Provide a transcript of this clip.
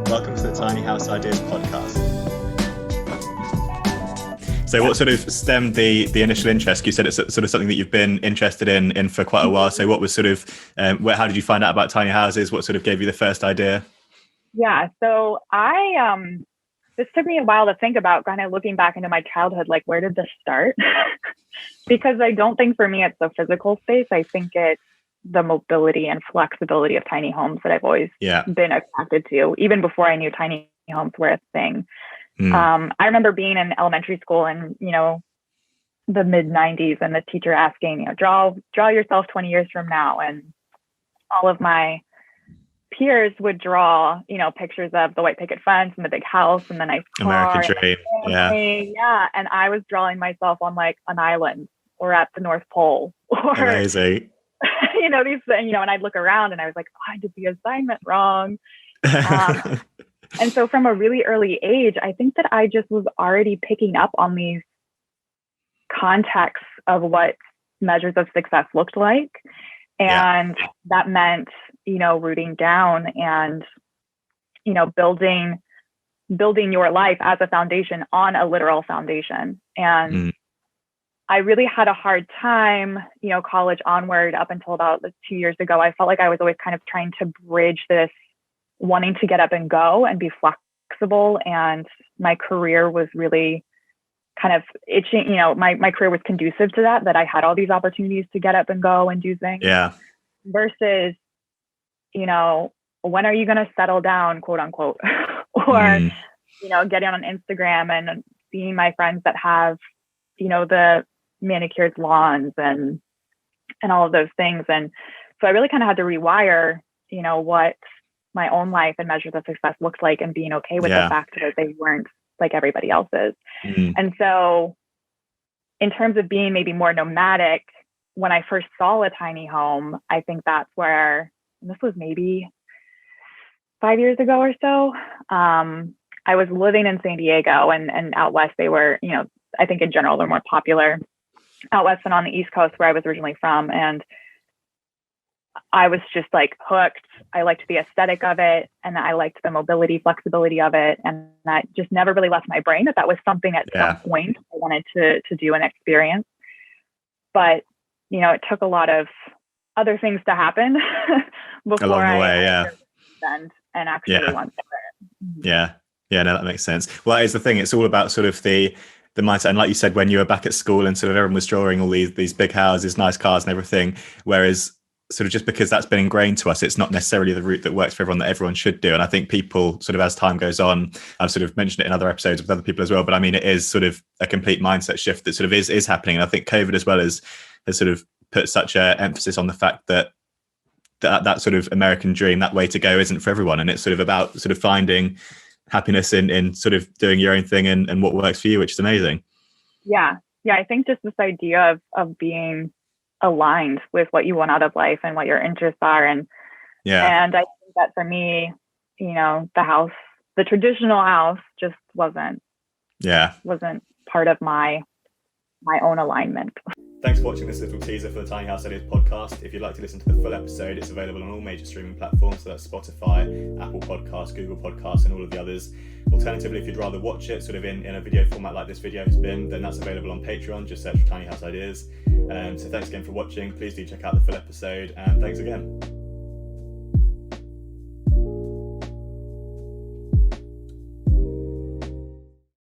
Welcome to the Tiny House Ideas podcast. So what sort of stemmed the initial interest? You said it's sort of something that you've been interested in for quite a while. So what was sort of, how did you find out about tiny houses? What sort of gave you the first idea? Yeah, so this took me a while to think about, kind of looking back into my childhood, like where did this start? Because I don't think for me it's the physical space. I think it's the mobility and flexibility of tiny homes that I've always been attracted to, even before I knew tiny homes were a thing. I remember being in elementary school in, the mid 90s and the teacher asking, draw yourself 20 years from now. And all of my peers would draw, pictures of the white picket fence and the big house and the nice car. American dream. Yeah. And I was drawing myself on like an island or at the North Pole or amazing. These things, and I'd look around and I was like, oh, I did the assignment wrong. And so from a really early age, I think that I just was already picking up on these contexts of what measures of success looked like. And that meant, rooting down and, building your life as a foundation on a literal foundation. And I really had a hard time, college onward up until about 2 years ago. I felt like I was always kind of trying to bridge this wanting to get up and go and be flexible. And my career was really kind of itching, my career was conducive to that I had all these opportunities to get up and go and do things. Yeah. Versus, when are you going to settle down, quote unquote, or, getting on Instagram and seeing my friends that have, the manicured lawns and all of those things. And so I really kind of had to rewire, what my own life and measures of success looked like and being okay with the fact that they weren't like everybody else's. And so in terms of being maybe more nomadic, when I first saw a tiny home, I think that's where, this was maybe 5 years ago or so, I was living in San Diego and out west, they were, I think in general, they're more popular out west than on the East Coast where I was originally from. And I was just like hooked. I liked the aesthetic of it and I liked the mobility, flexibility of it. And that just never really left my brain that was something at some point I wanted to do and experience. But, it took a lot of other things to happen before and actually went for it. Yeah, no, that makes sense. Well, that is the thing. It's all about sort of the mindset. And like you said, when you were back at school and sort of everyone was drawing all these big houses, nice cars and everything, whereas sort of just because that's been ingrained to us, it's not necessarily the route that works for everyone that everyone should do. And I think people sort of, as time goes on, I've sort of mentioned it in other episodes with other people as well, but I mean, it is sort of a complete mindset shift that sort of is happening. And I think COVID as well has sort of put such a emphasis on the fact that sort of American dream, that way to go, isn't for everyone. And it's sort of about sort of finding happiness in sort of doing your own thing and what works for you, which is amazing. Yeah. I think just this idea of being aligned with what you want out of life and what your interests are. And I think that for me, the traditional house just wasn't part of my own alignment. Thanks for watching this little teaser for the Tiny House Ideas podcast. If you'd like to listen to the full episode, it's available on all major streaming platforms. So that's Spotify, Apple Podcasts, Google Podcasts, and all of the others. Alternatively, if you'd rather watch it sort of in a video format like this video has been, then that's available on Patreon. Just search for Tiny House Ideas. So thanks again for watching. Please do check out the full episode, and thanks again.